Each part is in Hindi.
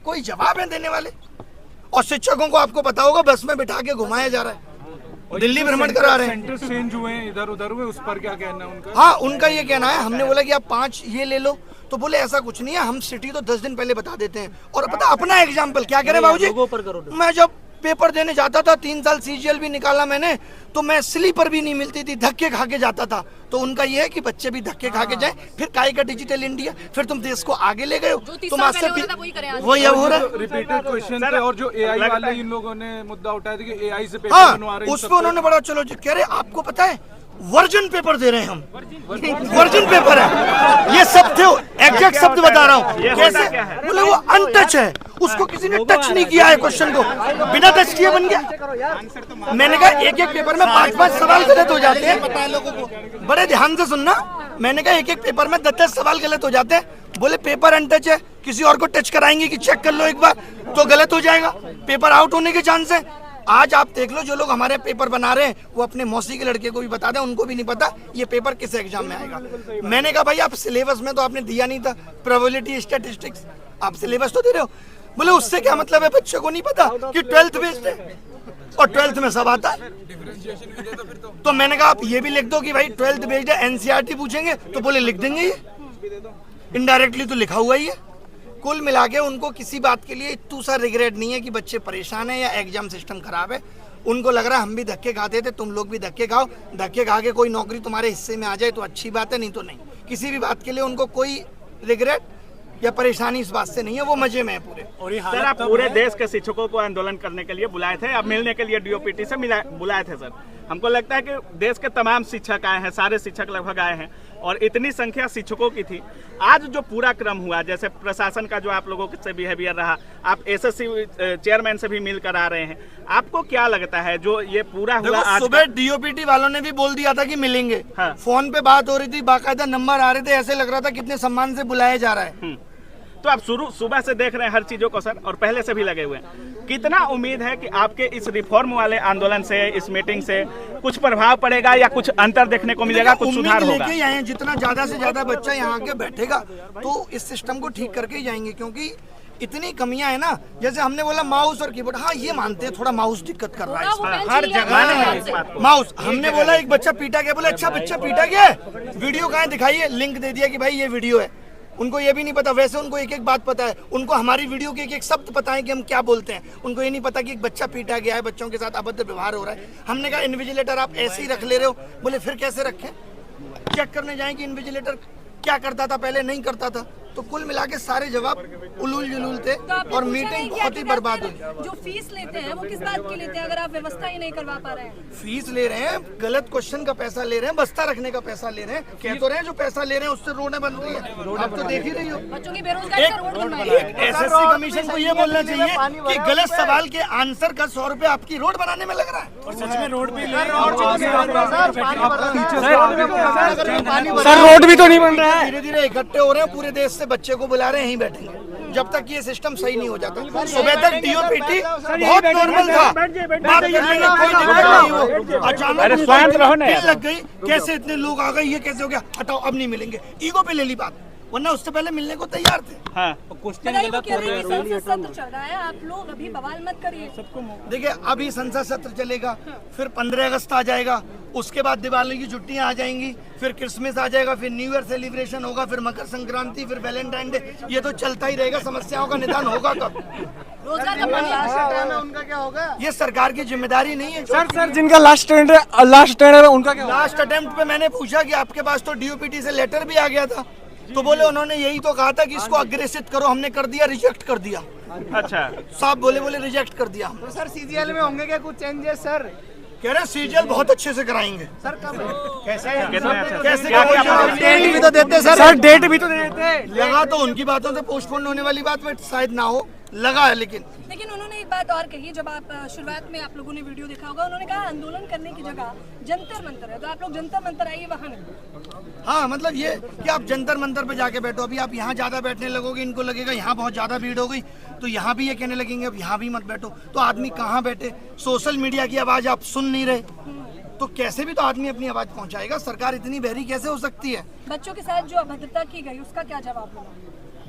कोई जवाब है देने वाले? और शिक्षकों को आपको पता होगा बस में बिठा के घुमाया जा रहा है, दिल्ली भ्रमण करा रहे हैं। सेंटर चेंज हुए इधर उधर हुए, उस पर क्या कहना है उनका? हाँ, उनका ये कहना है, हमने बोला कि आप 5 ये ले लो, तो बोले ऐसा कुछ नहीं है, हम सिटी तो 10 दिन पहले बता देते हैं। और पता अपना एग्जाम्पल क्या कह रहे बाबूजी, मैं जब पेपर देने जाता था 3 साल सीजीएल भी निकाला मैंने, तो मैं स्लीपर भी नहीं मिलती थी, धक्के खा के जाता था। तो उनका ये है कि बच्चे भी धक्के खा के जाएं, फिर काय का डिजिटल इंडिया, फिर तुम देश को आगे ले गए हो, तुम आज से वही अब हो रहा है। रिपीटेड क्वेश्चन थे और जो एआई वाले इन लोगों ने मुद्दा उठाया था कि एआई से पेपर बनवा रहे हैं, उस पर उन्होंने बड़ा चलो कह रहे आपको पता है वर्जन पेपर दे रहे हैं हम, वर्जन पेपर है, ये सब थे, एग्जैक्ट शब्द बता रहा हूँ। कैसे? बोले वो अनटच है, उसको किसी ने टच नहीं किया है, क्वेश्चन को बिना टच किए बन गया। मैंने कहा एक एक पेपर में 5-5 सवाल गलत हो जाते हैं, पता है लोगों को, बड़े ध्यान से सुनना। मैंने कहा एक एक पेपर में 10-10 सवाल गलत हो जाते हैं। बोले पेपर अनटच है, किसी और को टच कराएंगे कि चेक कर लो एक बार तो गलत हो जाएगा, पेपर आउट होने के चांस है। आज आप देख लो जो लोग हमारे पेपर बना रहे हैं वो अपने मौसी के लड़के को भी बता दें, उनको भी नहीं पता ये पेपर किस एग्जाम में आएगा। मैंने कहा भाई आप सिलेबस में तो आपने दिया नहीं था, प्रोबेबिलिटी स्टैटिस्टिक्स आप सिलेबस तो दे रहे हो। बोले उससे क्या मतलब है, बच्चे को नहीं पता कि 12th बेस्ड है और 12th में सब आता है। तो मैंने कहा आप ये भी लिख दो कि भाई 12th बेस्ड है, एनसीईआरटी पूछेंगे तो बोले लिख देंगे, ये इनडायरेक्टली तो लिखा हुआ ही है। कुल मिला के उनको किसी बात के लिए इतना सा रिग्रेट नहीं है कि बच्चे परेशान है या एग्जाम सिस्टम खराब है। उनको लग रहा है हम भी धक्के खाते थे, तुम लोग भी धक्के खाओ, धक्के खा के कोई नौकरी तुम्हारे हिस्से में आ जाए तो अच्छी बात है, नहीं तो नहीं। किसी भी बात के लिए उनको कोई रिग्रेट या परेशानी इस बात से नहीं है, वो मजे में है पूरे। और ये सर आप पूरे देश के शिक्षकों को आंदोलन करने के लिए बुलाए थे, अब मिलने के लिए डीओपीटी से बुलाए थे सर। हमको लगता है कि देश के तमाम शिक्षक आए हैं, सारे शिक्षक लगभग आए हैं और इतनी संख्या शिक्षकों की थी। आज जो पूरा क्रम हुआ, जैसे प्रशासन का जो आप लोगों से बिहेवियर रहा, आप एसएससी चेयरमैन से भी मिलकर आ रहे हैं, आपको क्या लगता है जो ये पूरा हुआ? आज सुबह डीओपीटी वालों ने भी बोल दिया था कि मिलेंगे, हाँ। फोन पे बात हो रही थी, बाकायदा नंबर आ रहे थे, ऐसे लग रहा था कितने सम्मान से बुलाया जा रहा है। तो आप सुबह से देख रहे हैं हर चीजों को सर, और पहले से भी लगे हुए हैं। कितना उम्मीद है कि आपके इस रिफॉर्म वाले आंदोलन से, इस मीटिंग से कुछ प्रभाव पड़ेगा या कुछ अंतर देखने को मिलेगा, कुछ सुधार होगा? जितना ज्यादा से ज्यादा बच्चा यहाँ आके बैठेगा तो इस सिस्टम को ठीक करके ही जाएंगे, क्योंकि इतनी कमियां है ना। जैसे हमने बोला माउस और कीबोर्ड, हाँ ये मानते हैं थोड़ा माउस दिक्कत कर रहा है हर जगह माउस। हमने बोला एक बच्चा पीटा गया, बोले अच्छा बच्चा पीटा गया, वीडियो कहाँ दिखाइए, लिंक दे दिया कि भाई ये वीडियो है। उनको ये भी नहीं पता, वैसे उनको एक एक बात पता है, उनको हमारी वीडियो के एक एक शब्द पता है कि हम क्या बोलते हैं। उनको ये नहीं पता कि एक बच्चा पीटा गया है, बच्चों के साथ अभद्र व्यवहार हो रहा है। हमने कहा इन्विजिलेटर आप ऐसे ही रख ले रहे हो, बोले फिर कैसे रखें, चेक करने जाएं कि इन्विजिलेटर क्या करता था पहले, नहीं करता था। तो कुल मिला के सारे जवाब उलूल जुलूल थे और मीटिंग बहुत ही बर्बाद हुई। जो फीस लेते हैं वो किस बात की लेते हैं अगर आप व्यवस्था ही नहीं करवा पा रहे हैं? फीस ले रहे हैं, गलत क्वेश्चन का पैसा ले रहे हैं, बस्ता रखने का पैसा ले रहे हैं। कह तो रहे हैं जो पैसा ले रहे हैं उससे रोडें बन रही है, आप तो देख ही रही हो। बच्चों की बेरोजगारी का रोड बन रही है। एसएससी कमीशन को ये बोलना चाहिए कि गलत सवाल के आंसर का 100 रुपए आपकी रोड बनाने में लग रहा है। और सच में रोड भी सर रोड भी तो नहीं बन रहा है। धीरे धीरे इकट्ठे हो रहे हैं, पूरे देश से बच्चे को बुला रहे हैं, यहीं बैठेंगे जब तक ये सिस्टम सही नहीं हो जाता। सुबह तक डीओपीटी बहुत नॉर्मल था, बात करने में कोई दिक्कत नहीं हो, अचानक लग गई, कैसे इतने लोग आ गए, ये कैसे हो गया, हटाओ अब नहीं मिलेंगे, ईगो पे ले ली बात, वरना उससे पहले मिलने को तैयार थे। हाँ। सत्र चल रहा है, आप लोग अभी बवाल मत करिए। देखिए अभी संसद सत्र चलेगा, फिर 15 अगस्त आ जाएगा, उसके बाद दिवाली की छुट्टियां आ जाएंगी, फिर क्रिसमस आ जाएगा, फिर न्यू ईयर सेलिब्रेशन होगा, फिर मकर संक्रांति, फिर वैलेंटाइन डे, ये तो चलता ही रहेगा। समस्याओं का निदान होगा कब? उनका क्या होगा? ये सरकार की जिम्मेदारी नहीं है। सर जिनका लास्ट अटेम्प्ट है उनका क्या? लास्ट अटेम्प्ट पे मैंने पूछा कि आपके पास तो डीओपीटी से लेटर भी आ गया था, तो बोले उन्होंने यही तो कहा था कि इसको अग्रेसित करो, हमने कर दिया, रिजेक्ट कर दिया। अच्छा साहब बोले रिजेक्ट कर दिया। तो सर सीजीएल में होंगे क्या कुछ चेंजेस सर? कह रहे सीजीएल बहुत अच्छे से कराएंगे। सर कब? कैसे डेट भी तो देते सर, डेट भी तो देते। लगा तो उनकी बातों से पोस्टपोन होने वाली बात बट शायद ना हो, लगा है। लेकिन उन्होंने एक बात और कही, जब आप शुरुआत में आप लोगों ने वीडियो देखा होगा, उन्होंने कहा आंदोलन करने की जगह जंतर मंतर है, तो आप लोग जंतर मंतर आइए वहाँ नहीं। हाँ मतलब ये कि आप जंतर मंतर पे जाके बैठो, अभी आप यहाँ ज्यादा बैठने लगोगे, इनको लगेगा यहाँ बहुत ज्यादा भीड़ हो गई, तो यहाँ भी ये कहने लगेंगे अब यहाँ भी मत बैठो, तो आदमी कहाँ बैठे? सोशल मीडिया की आवाज आप सुन नहीं रहे, तो कैसे भी तो आदमी अपनी आवाज पहुंचाएगा। सरकार इतनी बहरी कैसे हो सकती है? बच्चों के साथ जो अभद्रता की गई उसका क्या जवाब होगा?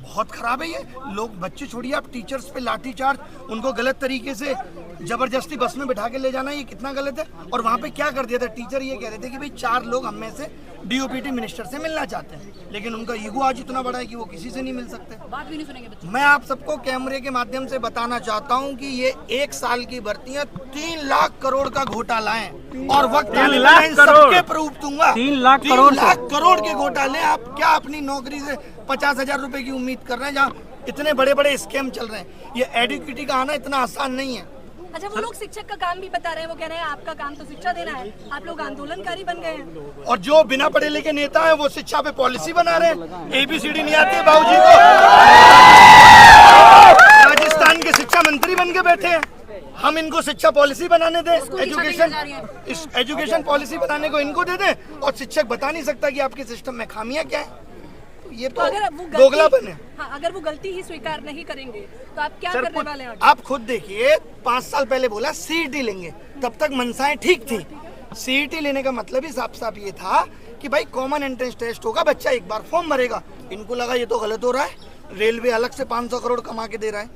बहुत खराब है ये। लोग बच्चे छोड़िए, आप टीचर्स पे लाठी चार्ज, उनको गलत तरीके से जबरदस्ती बस में बिठा के ले जाना, ये कितना गलत है। और वहाँ पे क्या कर दिया था, टीचर ये कह रहे थे कि भाई 4 लोग हम में से डीओपीटी मिनिस्टर से मिलना चाहते हैं, लेकिन उनका ईगो आज इतना बड़ा है कि वो किसी से नहीं मिल सकते। बात भी नहीं सुनेंगे बच्चे। मैं आप सबको कैमरे के माध्यम से बताना चाहता हूं कि ये 1 साल की भर्तियां 3 लाख करोड़ का घोटाला है, और वक्त आने पर इन सबके प्रूफ दूंगा। 3 लाख 3 लाख करोड़ के घोटाले। आप क्या अपनी नौकरी से 50,000 रुपए की उम्मीद कर रहे हैं, जहाँ इतने बड़े बड़े स्कैम चल रहे हैं। ये एडुकेटी का आना इतना आसान नहीं है। अच्छा, वो लोग शिक्षक का काम भी बता रहे हैं, वो कह रहे हैं आपका काम तो शिक्षा देना है, आप लोग आंदोलनकारी बन गए हैं। और जो बिना पढ़े लिखे नेता है वो शिक्षा पे पॉलिसी बना रहे हैं। ABCD नहीं आती बाबूजी को, राजस्थान के शिक्षा मंत्री बन के बैठे हैं। हम इनको शिक्षा पॉलिसी बनाने दें, एजुकेशन पॉलिसी बनाने को इनको दे दें, और शिक्षक बता नहीं सकता कि आपके सिस्टम में खामियां क्या है। ये तो दोगलापन है। हाँ, अगर वो गलती ही स्वीकार नहीं करेंगे तो आप क्या करने वाले हैं? आप खुद देखिए, 5 साल पहले बोला CET लेंगे, तब तक मनसाएं ठीक थी। CET लेने का मतलब ही साफ साफ ये था कि भाई कॉमन एंट्रेंस टेस्ट होगा, बच्चा एक बार फॉर्म भरेगा। इनको लगा ये तो गलत हो रहा है। रेलवे अलग से 500 करोड़ कमा के दे रहा है।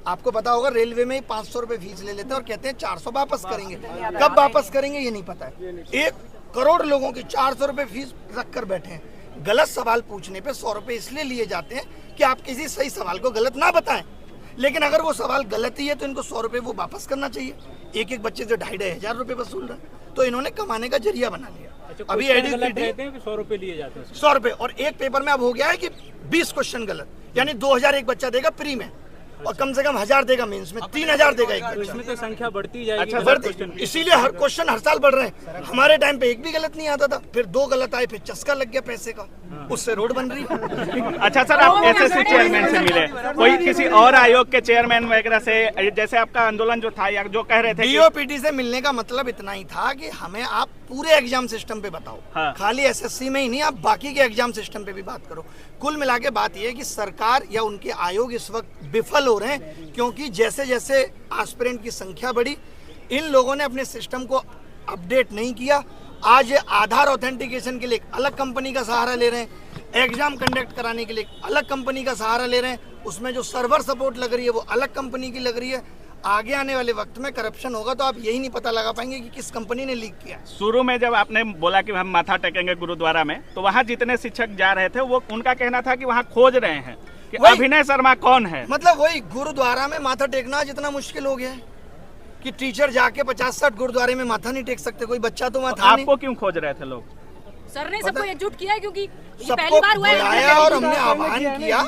आपको पता होगा, रेलवे में 500 रुपए फीस ले लेते हैं और कहते हैं 400 वापस करेंगे। कब वापस करेंगे ये नहीं पता है। 1 करोड़ लोगों की 400 रुपए फीस रख कर बैठे हैं। गलत सवाल पूछने पे 100 रुपए इसलिए लिए जाते हैं कि आप किसी सही सवाल को गलत ना बताएं, लेकिन अगर वो सवाल गलत ही है तो इनको 100 रुपए वो वापस करना चाहिए। एक बच्चे से 2,500 रुपए वसूल रहे, तो इन्होंने कमाने का जरिया बना लिया। अभी एडुकेटी 100 रुपए लिए जाते हैं, 100 रुपए, और एक पेपर में अब हो गया है कि 20 क्वेश्चन गलत, यानी 2,000 एक बच्चा देगा प्री में, और कम से कम 1,000 देगा मेंस में, 3,000 देगा एक बच्चा। इसमें तो संख्या बढ़ती जाएगी। अच्छा, बढ़ती, इसीलिए हर क्वेश्चन हर साल बढ़ रहे हैं। हमारे टाइम पे एक भी गलत नहीं आता था, फिर 2 गलत आए, फिर चस्का लग गया पैसे का, उससे रोड बन रही है। अच्छा सर, आप SSC चेयरमैन से मिले, कोई किसी और आयोग के चेयरमैन वगैरह से, जैसे आपका आंदोलन जो था या जो कह रहे थे DOPT से मिलने का मतलब इतना ही था कि हमें आप पूरे एग्जाम सिस्टम पे बताओ। हाँ। खाली SSC में ही नहीं, आप बाकी के एग्जाम सिस्टम पे भी बात करो। कुल मिला के बात यह है कि सरकार या उनके आयोग इस वक्त विफल हो रहे हैं, क्योंकि जैसे जैसे एस्पिरेंट की संख्या बढ़ी, इन लोगों ने अपने सिस्टम को अपडेट नहीं किया। आज ये आधार ऑथेंटिकेशन के लिए एक अलग कंपनी का सहारा ले रहे हैं, एग्जाम कंडक्ट कराने के लिए एक अलग कंपनी का सहारा ले रहे हैं, उसमें जो सर्वर सपोर्ट लग रही है वो अलग कंपनी की लग रही है। आगे आने वाले वक्त में करप्शन होगा तो आप यही नहीं पता लगा पाएंगे कि किस कंपनी ने लीक किया। शुरू में जब आपने बोला कि हम माथा टेकेंगे गुरुद्वारा में, तो वहाँ जितने शिक्षक जा रहे थे वो उनका कहना था कि वहाँ खोज रहे हैं कि अभिनय शर्मा कौन है। मतलब वही गुरुद्वारा में माथा टेकना जितना मुश्किल हो गया है कि टीचर जाके 50-60 गुरुद्वारे में माथा नहीं टेक सकते। कोई बच्चा तो वहाँ था नहीं। आपको क्यों खोज रहे थे लोग? सर ने सबको एकजुट किया है, क्योंकि ये सबको पहली बार हुआ है। बुलाया और हमने आह्वान किया।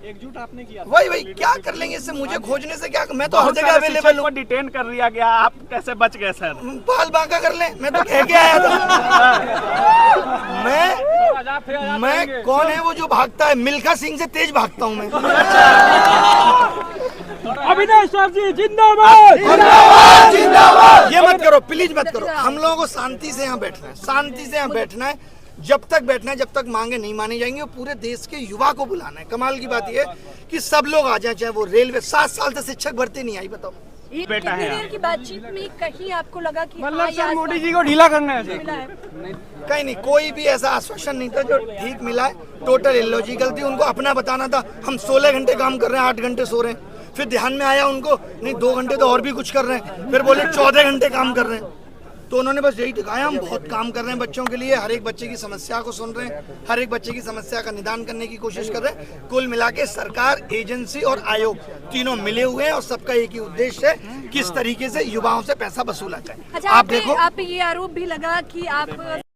एकजुट आपने किया। वही क्या कर लेंगे इससे, मुझे खोजने से क्या, मैं तो हर बहुत जगह सारे अवेलेबल शिक्षक को हूँ। डिटेन कर लिया गया, आप कैसे बच गए सर? बाल बांका कर ले, मैं तो कह के आया था। मैं कौन है वो जो भागता है? मिल्खा सिंह से तेज भागता हूँ मैं। अभिनय सर जी जिंदाबाद। ये मत करो प्लीज, मत करो। हम लोगों को शांति से यहाँ बैठना है, शांति से यहाँ बैठना है। जब तक बैठना है, जब तक मांगे नहीं मानी जाएंगी। और पूरे देश के युवा को बुलाना है। कमाल की बात यह है कि सब लोग आ जाए, चाहे वो रेलवे। 7 साल से शिक्षक भर्ती नहीं आई, बताओ। बेटा है देर की बातचीत में कहीं आपको लगा कि मतलब सर मोदी जी को ढीला करना है। मिला है? कहीं नहीं, कोई भी ऐसा आश्वासन नहीं था जो ठीक मिला है। टोटल इलॉजिकल थी। उनको अपना बताना था हम 16 घंटे काम कर रहे हैं, 8 घंटे सो रहे हैं। फिर ध्यान में आया उनको, नहीं 2 घंटे तो और भी कुछ कर रहे हैं। फिर बोले 14 घंटे काम कर रहे हैं। तो उन्होंने बस यही दिखाया हम बहुत काम कर रहे हैं बच्चों के लिए। हर एक बच्चे की समस्या को सुन रहे हैं, हर एक बच्चे की समस्या का निदान करने की कोशिश कर रहे हैं। कुल मिला के सरकार, एजेंसी और आयोग तीनों मिले हुए हैं और सबका एक ही उद्देश्य है, किस तरीके से युवाओं से पैसा वसूला जाए। अच्छा, आप देखो, आप पे ये आरोप भी लगा कि आप